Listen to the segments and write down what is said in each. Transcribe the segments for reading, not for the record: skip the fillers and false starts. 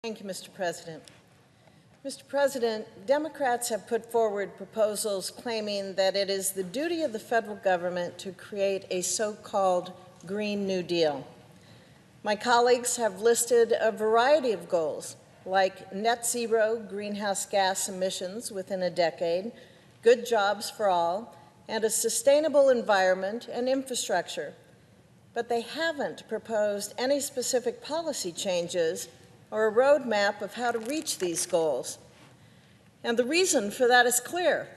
Thank you, Mr. President. Mr. President, Democrats have put forward proposals claiming that it is the duty of the federal government to create a so-called Green New Deal. My colleagues have listed a variety of goals, like net zero greenhouse gas emissions within a decade, good jobs for all, and a sustainable environment and infrastructure. But they haven't proposed any specific policy changes or a roadmap of how to reach these goals. And the reason for that is clear.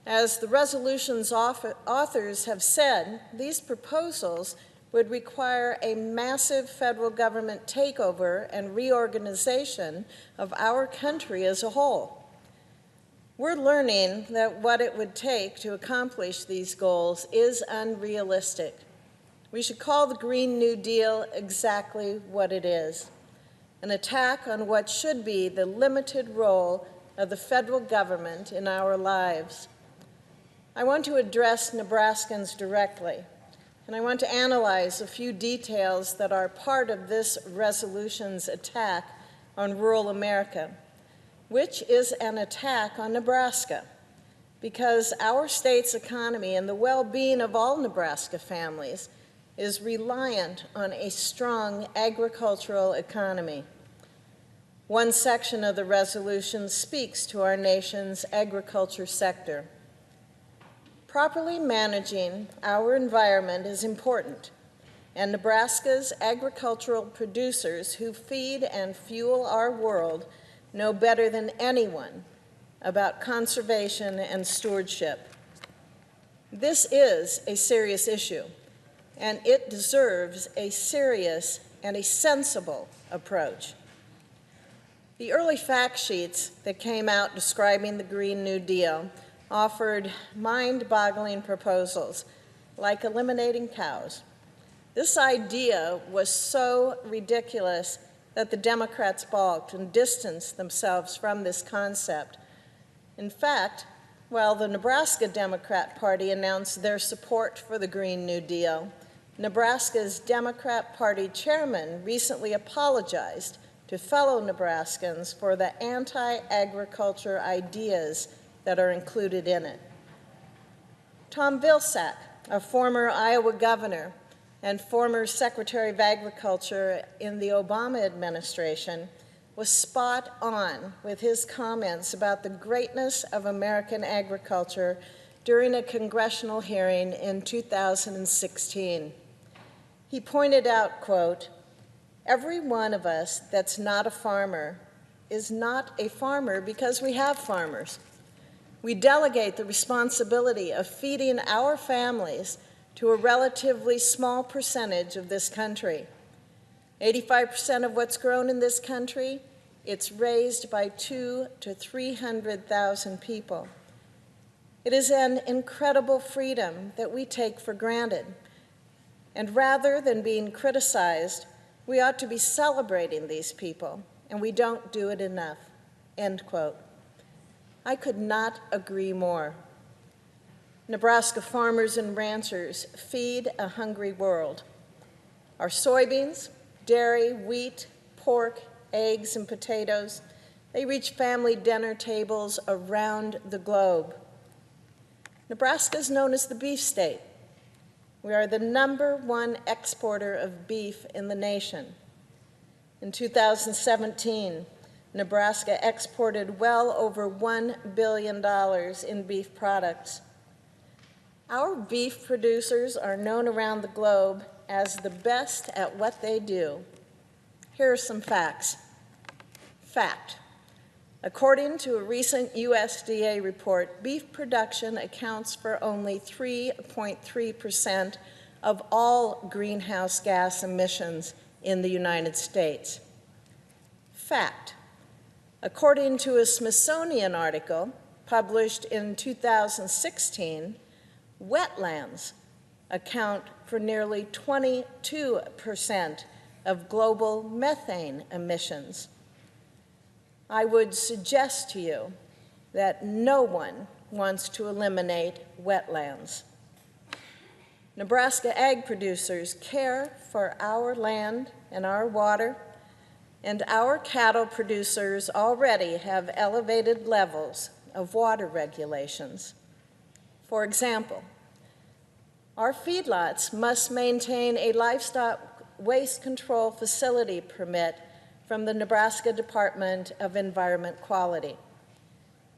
As the resolution's authors have said, these proposals would require a massive federal government takeover and reorganization of our country as a whole. We're learning that what it would take to accomplish these goals is unrealistic. We should call the Green New Deal exactly what it is: an attack on what should be the limited role of the federal government in our lives. I want to address Nebraskans directly, and I want to analyze a few details that are part of this resolution's attack on rural America, which is an attack on Nebraska, because our state's economy and the well-being of all Nebraska families is reliant on a strong agricultural economy. One section of the resolution speaks to our nation's agriculture sector. Properly managing our environment is important, and Nebraska's agricultural producers who feed and fuel our world know better than anyone about conservation and stewardship. This is a serious issue, and it deserves a serious and a sensible approach. The early fact sheets that came out describing the Green New Deal offered mind-boggling proposals, like eliminating cows. This idea was so ridiculous that the Democrats balked and distanced themselves from this concept. In fact, while the Nebraska Democrat Party announced their support for the Green New Deal, Nebraska's Democrat Party chairman recently apologized to fellow Nebraskans for the anti-agriculture ideas that are included in it. Tom Vilsack, a former Iowa governor and former Secretary of Agriculture in the Obama administration, was spot on with his comments about the greatness of American agriculture during a congressional hearing in 2016. He pointed out, quote, "Every one of us that's not a farmer is not a farmer because we have farmers. We delegate the responsibility of feeding our families to a relatively small percentage of this country. 85% of what's grown in this country, it's raised by 200,000 to 300,000 people. It is an incredible freedom that we take for granted. And rather than being criticized, we ought to be celebrating these people, and we don't do it enough," end quote. I could not agree more. Nebraska farmers and ranchers feed a hungry world. Our soybeans, dairy, wheat, pork, eggs, and potatoes, they reach family dinner tables around the globe. Nebraska is known as the beef state. We are the #1 exporter of beef in the nation. In 2017, Nebraska exported well over $1 billion in beef products. Our beef producers are known around the globe as the best at what they do. Here are some facts. Fact: according to a recent USDA report, beef production accounts for only 3.3% of all greenhouse gas emissions in the United States. Fact: according to a Smithsonian article published in 2016, wetlands account for nearly 22% of global methane emissions. I would suggest to you that no one wants to eliminate wetlands. Nebraska ag producers care for our land and our water. And our cattle producers already have elevated levels of water regulations. For example, our feedlots must maintain a livestock waste control facility permit from the Nebraska Department of Environment Quality.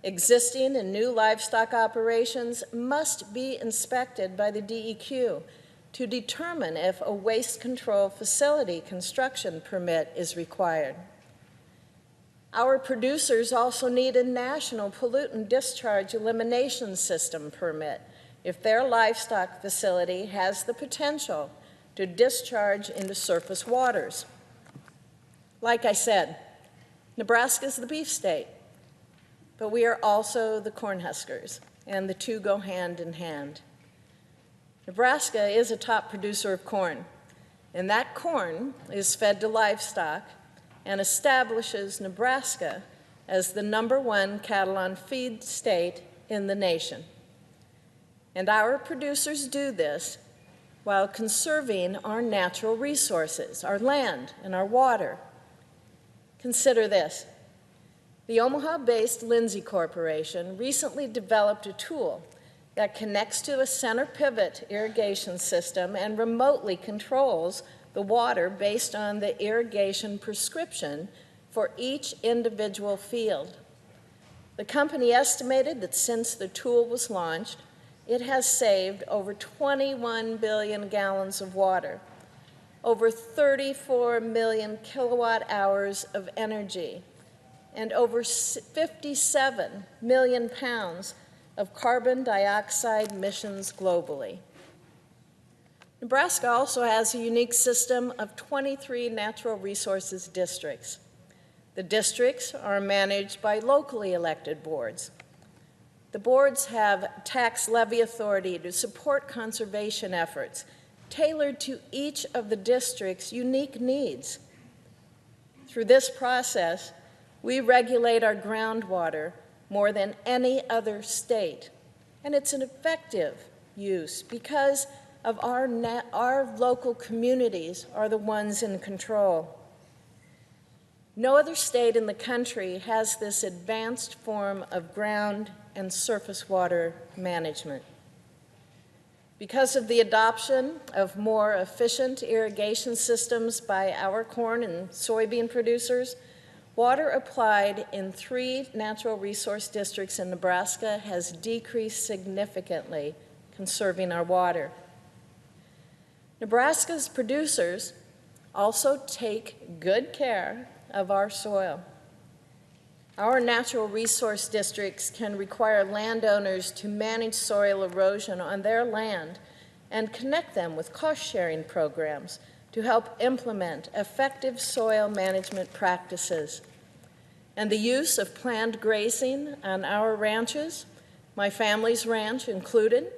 Existing and new livestock operations must be inspected by the DEQ to determine if a waste control facility construction permit is required. Our producers also need a national pollutant discharge elimination system permit if their livestock facility has the potential to discharge into surface waters. Like I said, Nebraska is the beef state, but we are also the Cornhuskers, and the two go hand in hand. Nebraska is a top producer of corn, and that corn is fed to livestock and establishes Nebraska as the #1 cattle on feed state in the nation. And our producers do this while conserving our natural resources, our land and our water. Consider this. The Omaha-based Lindsay Corporation recently developed a tool that connects to a center pivot irrigation system and remotely controls the water based on the irrigation prescription for each individual field. The company estimated that since the tool was launched, it has saved over 21 billion gallons of water, over 34 million kilowatt hours of energy, and over 57 million pounds of carbon dioxide emissions globally. Nebraska also has a unique system of 23 natural resources districts. The districts are managed by locally elected boards. The boards have tax levy authority to support conservation efforts tailored to each of the district's unique needs. Through this process, we regulate our groundwater more than any other state, and it's an effective use because of our local communities are the ones in control. No other state in the country has this advanced form of ground and surface water management. Because of the adoption of more efficient irrigation systems by our corn and soybean producers, water applied in 3 natural resource districts in Nebraska has decreased significantly, conserving our water. Nebraska's producers also take good care of our soil. Our natural resource districts can require landowners to manage soil erosion on their land and connect them with cost-sharing programs to help implement effective soil management practices. And the use of planned grazing on our ranches, my family's ranch included,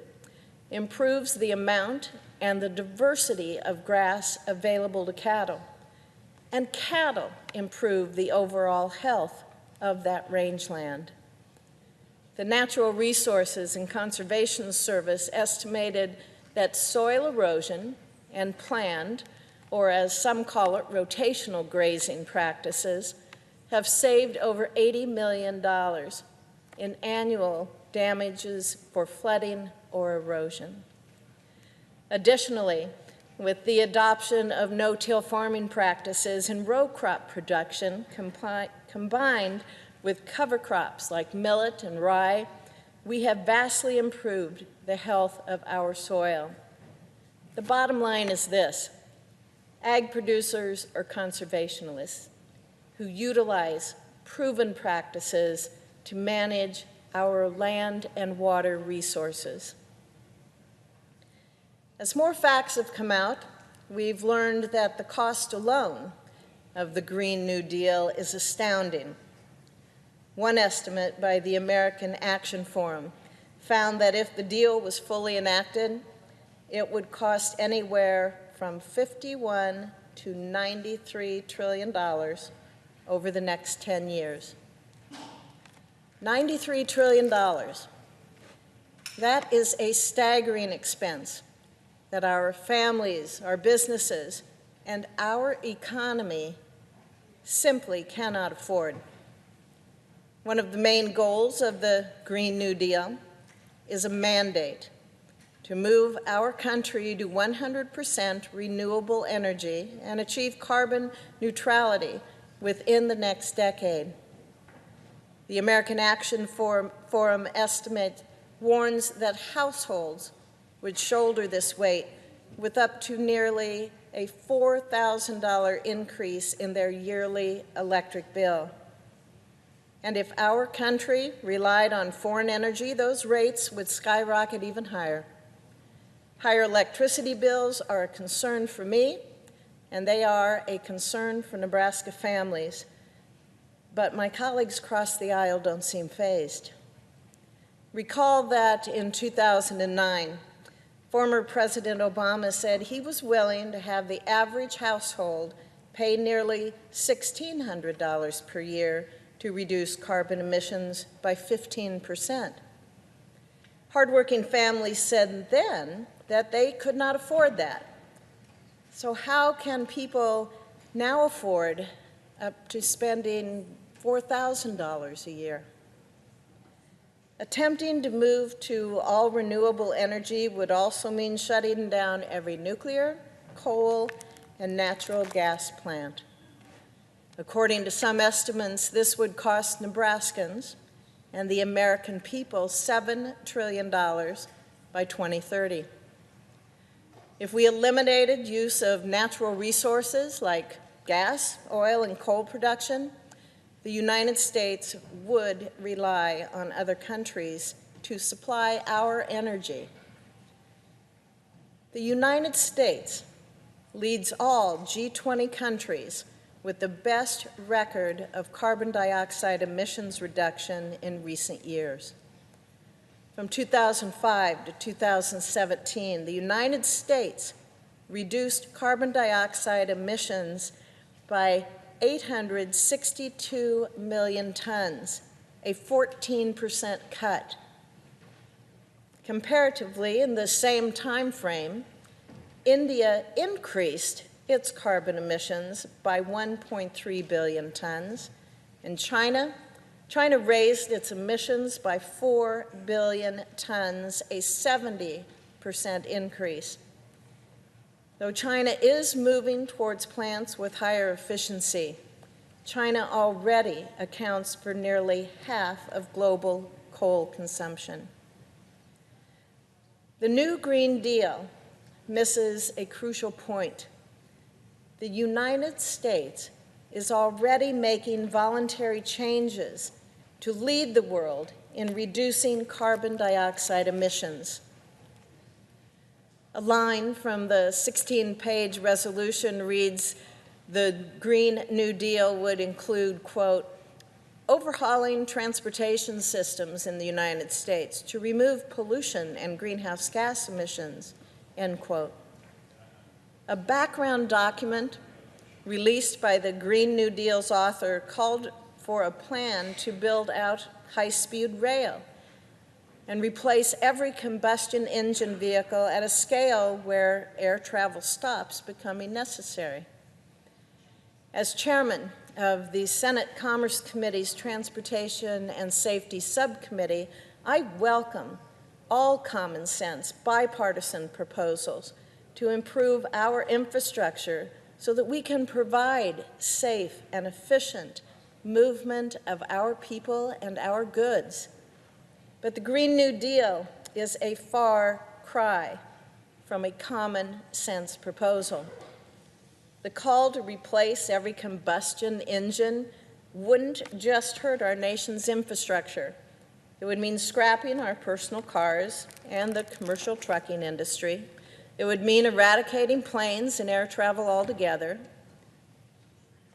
improves the amount and the diversity of grass available to cattle. And cattle improve the overall health of that rangeland. The Natural Resources and Conservation Service estimated that soil erosion and planned, or as some call it, rotational grazing practices, have saved over $80 million in annual damages for flooding or erosion. Additionally, with the adoption of no-till farming practices and row crop production combined with cover crops like millet and rye, we have vastly improved the health of our soil. The bottom line is this: ag producers are conservationists who utilize proven practices to manage our land and water resources. As more facts have come out, we've learned that the cost alone of the Green New Deal is astounding. One estimate by the American Action Forum found that if the deal was fully enacted, it would cost anywhere from $51 to $93 trillion over the next 10 years. $93 trillion. That is a staggering expense that our families, our businesses, and our economy simply cannot afford. One of the main goals of the Green New Deal is a mandate to move our country to 100% renewable energy and achieve carbon neutrality within the next decade. The American Action Forum estimate warns that households would shoulder this weight with up to nearly a $4,000 increase in their yearly electric bill. And if our country relied on foreign energy, those rates would skyrocket even higher. Higher electricity bills are a concern for me, and they are a concern for Nebraska families. But my colleagues across the aisle don't seem fazed. Recall that in 2009, former President Obama said he was willing to have the average household pay nearly $1,600 per year to reduce carbon emissions by 15%. Hardworking families said then that they could not afford that. So how can people now afford up to spending $4,000 a year? Attempting to move to all renewable energy would also mean shutting down every nuclear, coal, and natural gas plant. According to some estimates, this would cost Nebraskans and the American people $7 trillion by 2030. If we eliminated use of natural resources like gas, oil, and coal production, the United States would rely on other countries to supply our energy. The United States leads all G20 countries with the best record of carbon dioxide emissions reduction in recent years. From 2005 to 2017, the United States reduced carbon dioxide emissions by 862 million tons, a 14% cut. Comparatively, in the same time frame, India increased its carbon emissions by 1.3 billion tons, and China raised its emissions by 4 billion tons, a 70% increase. Though China is moving towards plants with higher efficiency, China already accounts for nearly half of global coal consumption. The new Green Deal misses a crucial point. The United States is already making voluntary changes to lead the world in reducing carbon dioxide emissions. A line from the 16-page resolution reads, the Green New Deal would include, quote, overhauling transportation systems in the United States to remove pollution and greenhouse gas emissions, end quote. A background document released by the Green New Deal's author called for a plan to build out high-speed rail and replace every combustion engine vehicle at a scale where air travel stops becoming necessary. As chairman of the Senate Commerce Committee's Transportation and Safety Subcommittee, I welcome all common sense, bipartisan proposals to improve our infrastructure so that we can provide safe and efficient movement of our people and our goods. But the Green New Deal is a far cry from a common sense proposal. The call to replace every combustion engine wouldn't just hurt our nation's infrastructure. It would mean scrapping our personal cars and the commercial trucking industry. It would mean eradicating planes and air travel altogether.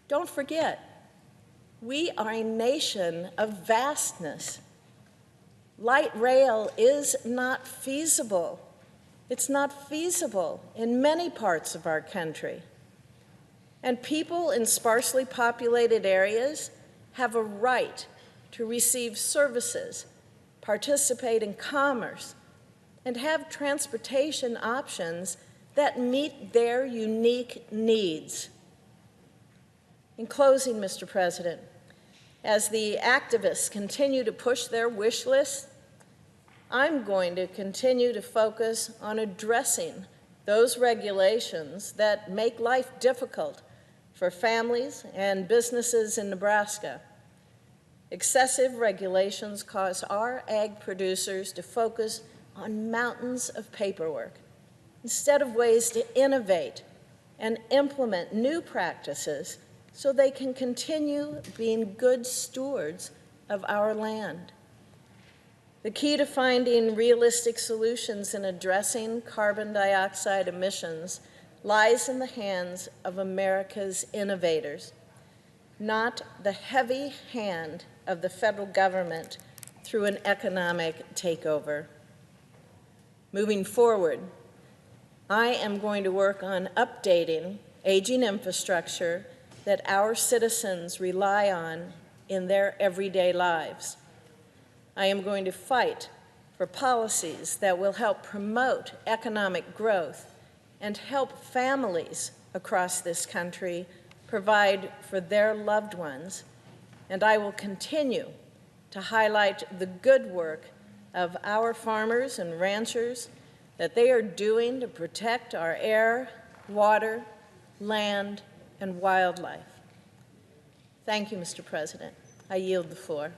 Don't forget, we are a nation of vastness. Light rail is not feasible. It's not feasible in many parts of our country. And people in sparsely populated areas have a right to receive services, participate in commerce, and have transportation options that meet their unique needs. In closing, Mr. President, as the activists continue to push their wish list, I'm going to continue to focus on addressing those regulations that make life difficult for families and businesses in Nebraska. Excessive regulations cause our ag producers to focus on mountains of paperwork instead of ways to innovate and implement new practices so they can continue being good stewards of our land. The key to finding realistic solutions in addressing carbon dioxide emissions lies in the hands of America's innovators, not the heavy hand of the federal government through an economic takeover. Moving forward, I am going to work on updating aging infrastructure that our citizens rely on in their everyday lives. I am going to fight for policies that will help promote economic growth and help families across this country provide for their loved ones. And I will continue to highlight the good work of our farmers and ranchers that they are doing to protect our air, water, land, and wildlife. Thank you, Mr. President. I yield the floor.